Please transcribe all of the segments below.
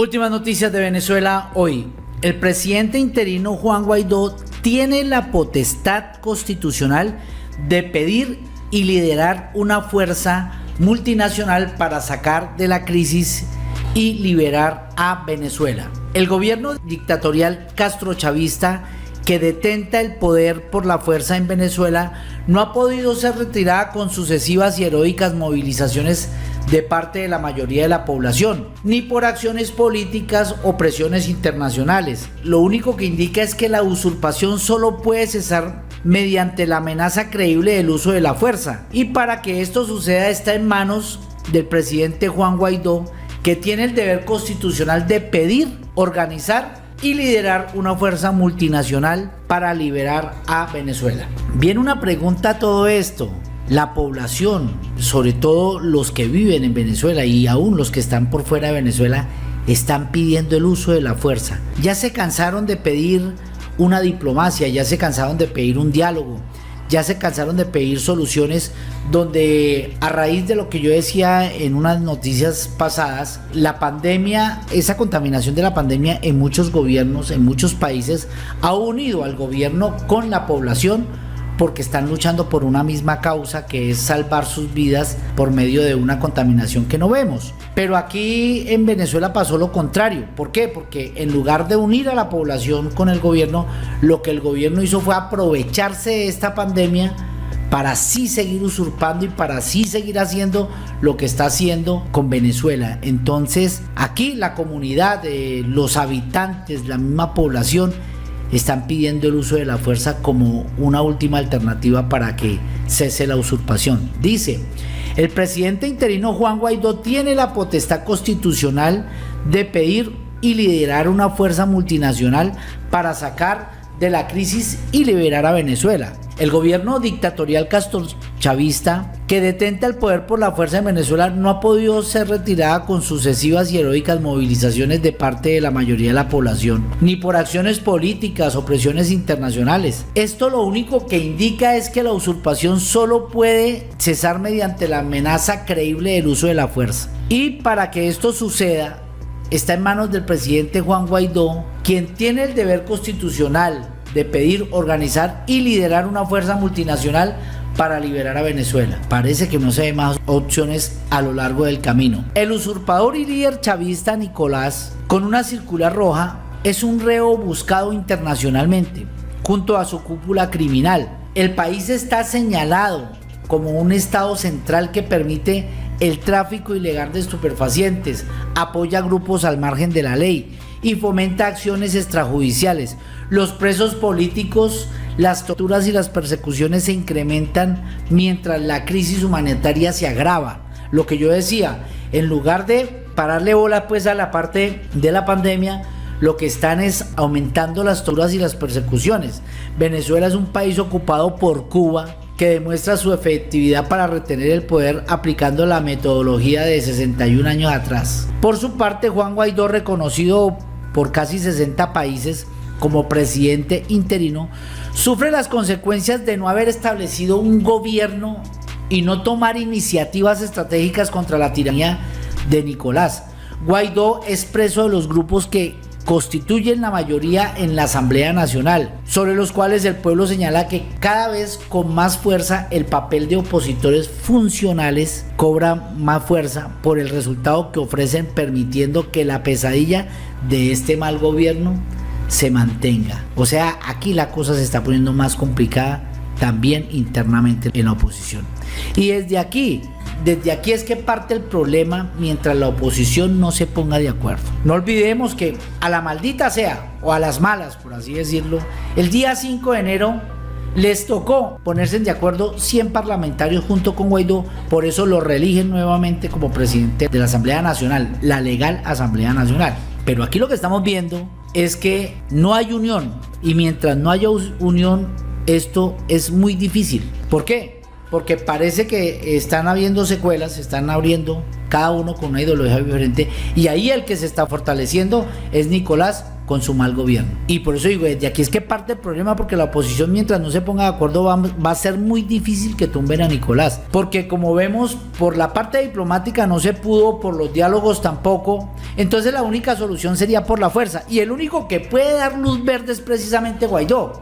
Últimas noticias de Venezuela hoy. El presidente interino Juan Guaidó tiene la potestad constitucional de pedir y liderar una fuerza multinacional para sacar de la crisis y liberar a Venezuela. El gobierno dictatorial castrochavista que detenta el poder por la fuerza en Venezuela no ha podido ser retirada con sucesivas y heroicas movilizaciones de parte de la mayoría de la población, ni por acciones políticas o presiones internacionales. Lo único que indica es que la usurpación solo puede cesar mediante la amenaza creíble del uso de la fuerza, y para que esto suceda está en manos del presidente Juan Guaidó, que tiene el deber constitucional de pedir, organizar y liderar una fuerza multinacional para liberar a Venezuela. Viene una pregunta a todo esto. La población, sobre todo los que viven en Venezuela y aún los que están por fuera de Venezuela, están pidiendo el uso de la fuerza. Ya se cansaron de pedir una diplomacia, ya se cansaron de pedir un diálogo, ya se cansaron de pedir soluciones donde, a raíz de lo que yo decía en unas noticias pasadas, la pandemia, esa contaminación de la pandemia en muchos gobiernos, en muchos países, ha unido al gobierno con la población, porque están luchando por una misma causa, que es salvar sus vidas por medio de una contaminación que no vemos. Pero aquí en Venezuela pasó lo contrario. ¿Por qué? Porque en lugar de unir a la población con el gobierno, lo que el gobierno hizo fue aprovecharse de esta pandemia para así seguir usurpando y para así seguir haciendo lo que está haciendo con Venezuela. Entonces, aquí la comunidad, los habitantes, la misma población, están pidiendo el uso de la fuerza como una última alternativa para que cese la usurpación. Dice: el presidente interino Juan Guaidó tiene la potestad constitucional de pedir y liderar una fuerza multinacional para sacar de la crisis y liberar a Venezuela. El gobierno dictatorial castrochavista que detenta el poder por la fuerza en Venezuela no ha podido ser retirada con sucesivas y heroicas movilizaciones de parte de la mayoría de la población, ni por acciones políticas o presiones internacionales. Esto lo único que indica es que la usurpación solo puede cesar mediante la amenaza creíble del uso de la fuerza. Y para que esto suceda, está en manos del presidente Juan Guaidó, quien tiene el deber constitucional de pedir, organizar y liderar una fuerza multinacional para liberar a Venezuela. Parece que no se ve más opciones a lo largo del camino. El usurpador y líder chavista Nicolás, con una circular roja, es un reo buscado internacionalmente, junto a su cúpula criminal. El país está señalado como un estado central que permite el tráfico ilegal de estupefacientes, apoya grupos al margen de la ley y fomenta acciones extrajudiciales. Los presos políticos, las torturas y las persecuciones se incrementan mientras la crisis humanitaria se agrava. Lo que yo decía, en lugar de pararle bola pues a la parte de la pandemia, lo que están es aumentando las torturas y las persecuciones. Venezuela es un país ocupado por Cuba, que demuestra su efectividad para retener el poder aplicando la metodología de 61 años atrás. Por su parte, Juan Guaidó, reconocido por casi 60 países como presidente interino, sufre las consecuencias de no haber establecido un gobierno y no tomar iniciativas estratégicas contra la tiranía de Nicolás. Guaidó es preso de los grupos que constituyen la mayoría en la Asamblea Nacional, sobre los cuales el pueblo señala que cada vez con más fuerza el papel de opositores funcionales cobra más fuerza por el resultado que ofrecen, permitiendo que la pesadilla de este mal gobierno se mantenga. O sea, aquí la cosa se está poniendo más complicada también internamente en la oposición. Y desde aquí es que parte el problema mientras la oposición no se ponga de acuerdo. No olvidemos que a la maldita sea, o a las malas, por así decirlo, el día 5 de enero les tocó ponerse de acuerdo 100 parlamentarios junto con Guaidó, por eso lo reeligen nuevamente como presidente de la Asamblea Nacional, la legal Asamblea Nacional. Pero aquí lo que estamos viendo es que no hay unión, y mientras no haya unión, esto es muy difícil. ¿Por qué? Porque parece que están habiendo secuelas, se están abriendo cada uno con una ideología diferente, y ahí el que se está fortaleciendo es Nicolás, con su mal gobierno. Y por eso digo, desde aquí es que parte el problema, porque la oposición, mientras no se ponga de acuerdo, va a ser muy difícil que tumben a Nicolás, porque como vemos, por la parte diplomática no se pudo, por los diálogos tampoco. Entonces la única solución sería por la fuerza, y el único que puede dar luz verde es precisamente Guaidó,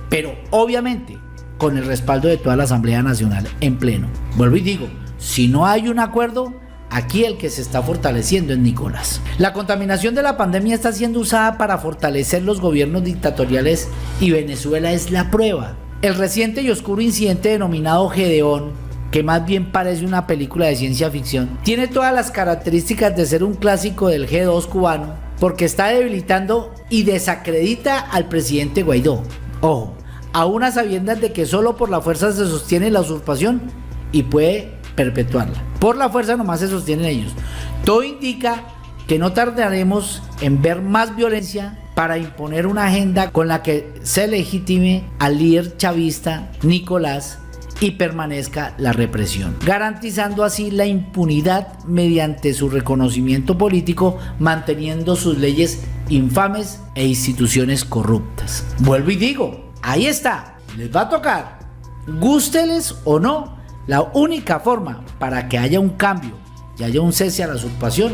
pero obviamente con el respaldo de toda la Asamblea Nacional en pleno. Vuelvo y digo, si no hay un acuerdo, aquí el que se está fortaleciendo es Nicolás. La contaminación de la pandemia está siendo usada para fortalecer los gobiernos dictatoriales, y Venezuela es la prueba. El reciente y oscuro incidente denominado Gedeón, que más bien parece una película de ciencia ficción, tiene todas las características de ser un clásico del G2 cubano, porque está debilitando y desacredita al presidente Guaidó. Ojo, a unas sabiendas de que solo por la fuerza se sostiene la usurpación y puede perpetuarla. Por la fuerza nomás se sostienen ellos. Todo indica que no tardaremos en ver más violencia para imponer una agenda con la que se legitime al líder chavista Nicolás y permanezca la represión, garantizando así la impunidad mediante su reconocimiento político, manteniendo sus leyes infames e instituciones corruptas. Vuelvo y digo, ahí está, les va a tocar, gústeles o no. La única forma para que haya un cambio y haya un cese a la usurpación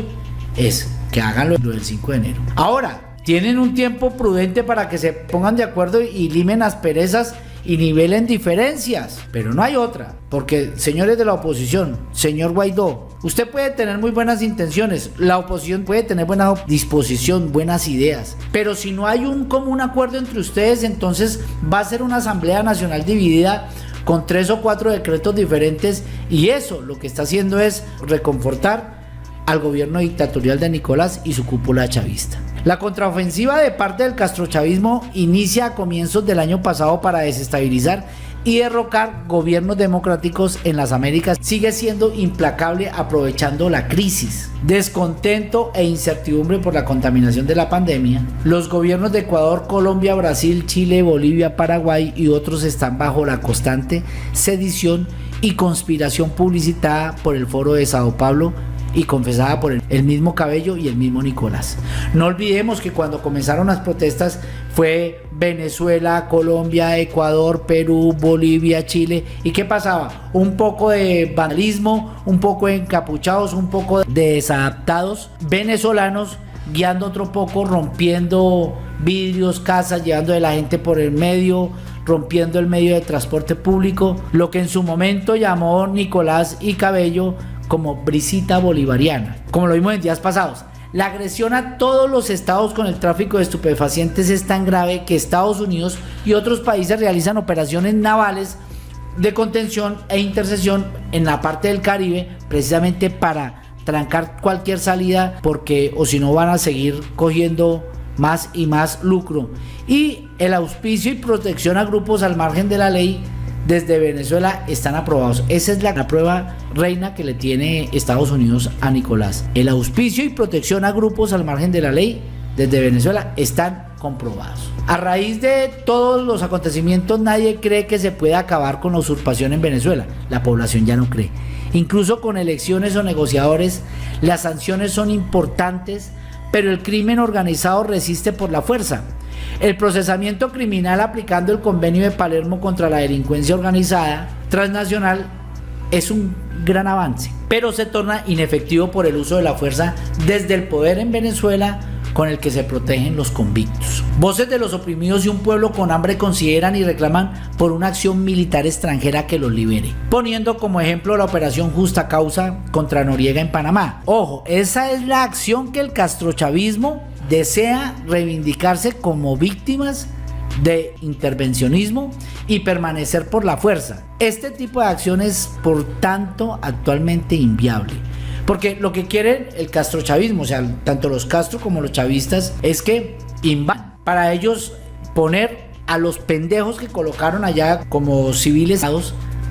es que hagan lo del 5 de enero. Ahora, tienen un tiempo prudente para que se pongan de acuerdo y limen asperezas y nivelen diferencias, pero no hay otra, porque señores de la oposición, señor Guaidó, usted puede tener muy buenas intenciones, la oposición puede tener buena disposición, buenas ideas, pero si no hay un común acuerdo entre ustedes, entonces va a ser una Asamblea Nacional dividida con 3 o 4 decretos diferentes, y eso lo que está haciendo es reconfortar al gobierno dictatorial de Nicolás y su cúpula chavista. La contraofensiva de parte del castrochavismo inicia a comienzos del año pasado para desestabilizar y derrocar gobiernos democráticos en las Américas. Sigue siendo implacable, aprovechando la crisis, descontento e incertidumbre por la contaminación de la pandemia. Los gobiernos de Ecuador, Colombia, Brasil, Chile, Bolivia, Paraguay y otros están bajo la constante sedición y conspiración publicitada por el Foro de Sao Paulo y confesada por el mismo Cabello y el mismo Nicolás. No olvidemos que cuando comenzaron las protestas fue Venezuela, Colombia, Ecuador, Perú, Bolivia, Chile. ¿Y qué pasaba? Un poco de vandalismo, un poco de encapuchados, un poco de desadaptados venezolanos guiando otro poco, rompiendo vidrios, casas, llevando de la gente por el medio, rompiendo el medio de transporte público, lo que en su momento llamó Nicolás y Cabello como brisita bolivariana, como lo vimos en días pasados. La agresión a todos los estados con el tráfico de estupefacientes es tan grave que Estados Unidos y otros países realizan operaciones navales de contención e intercesión en la parte del Caribe, precisamente para trancar cualquier salida, porque o si no van a seguir cogiendo más y más lucro. Y el auspicio y protección a grupos al margen de la ley desde Venezuela están aprobados. Esa es la prueba reina que le tiene Estados Unidos a Nicolás. El auspicio y protección a grupos al margen de la ley desde Venezuela están comprobados. A raíz de todos los acontecimientos, nadie cree que se pueda acabar con la usurpación en Venezuela. La población ya no cree. Incluso con elecciones o negociadores, las sanciones son importantes, pero el crimen organizado resiste por la fuerza. El procesamiento criminal aplicando el convenio de Palermo contra la delincuencia organizada transnacional es un gran avance, pero se torna inefectivo por el uso de la fuerza desde el poder en Venezuela, con el que se protegen los convictos. Voces de los oprimidos y un pueblo con hambre consideran y reclaman por una acción militar extranjera que los libere, poniendo como ejemplo la operación Justa Causa contra Noriega en Panamá. Ojo, esa es la acción que el castrochavismo desea reivindicarse como víctimas de intervencionismo y permanecer por la fuerza. Este tipo de acción es, por tanto, actualmente inviable. Porque lo que quiere el castrochavismo, o sea, tanto los Castro como los chavistas, es que invadan. Para ellos poner a los pendejos que colocaron allá como civiles,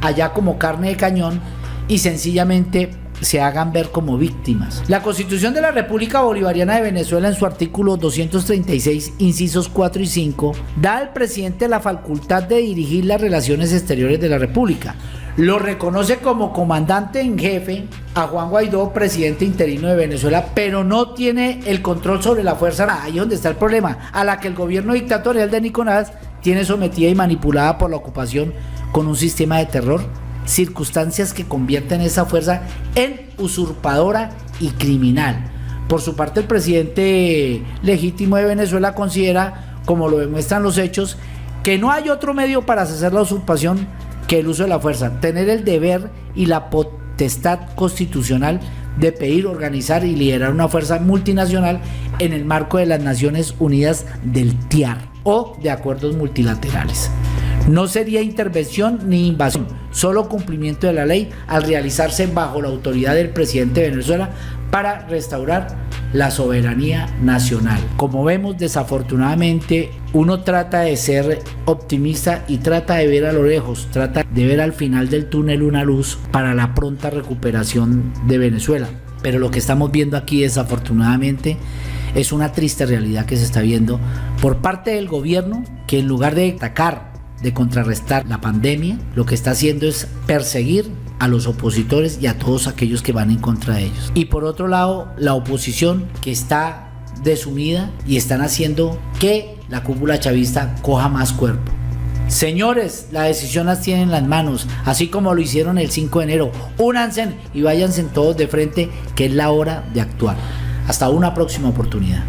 allá como carne de cañón, y sencillamente se hagan ver como víctimas. La Constitución de la República Bolivariana de Venezuela, en su artículo 236, incisos 4 y 5, da al presidente la facultad de dirigir las relaciones exteriores de la República. lo reconoce como comandante en jefe a Juan Guaidó, presidente interino de Venezuela, pero no tiene el control sobre la Fuerza Armada. Ahí es donde está el problema, a la que el gobierno dictatorial de Nicolás tiene sometida y manipulada por la ocupación con un sistema de terror, circunstancias que convierten esa fuerza en usurpadora y criminal. Por su parte, el presidente legítimo de Venezuela considera, como lo demuestran los hechos, que no hay otro medio para hacer la usurpación que el uso de la fuerza, tener el deber y la potestad constitucional de pedir, organizar y liderar una fuerza multinacional en el marco de las Naciones Unidas del TIAR o de acuerdos multilaterales. No sería intervención ni invasión, solo cumplimiento de la ley al realizarse bajo la autoridad del presidente de Venezuela para restaurar la soberanía nacional. Como vemos, desafortunadamente, uno trata de ser optimista y trata de ver a lo lejos, trata de ver al final del túnel una luz para la pronta recuperación de Venezuela. Pero lo que estamos viendo aquí, desafortunadamente, es una triste realidad que se está viendo por parte del gobierno, que en lugar de atacar, de contrarrestar la pandemia, lo que está haciendo es perseguir a los opositores y a todos aquellos que van en contra de ellos. Y por otro lado, la oposición, que está desunida y están haciendo que la cúpula chavista coja más cuerpo. Señores, la decisión las tienen en las manos, así como lo hicieron el 5 de enero. Únanse y váyanse todos de frente, que es la hora de actuar. Hasta una próxima oportunidad.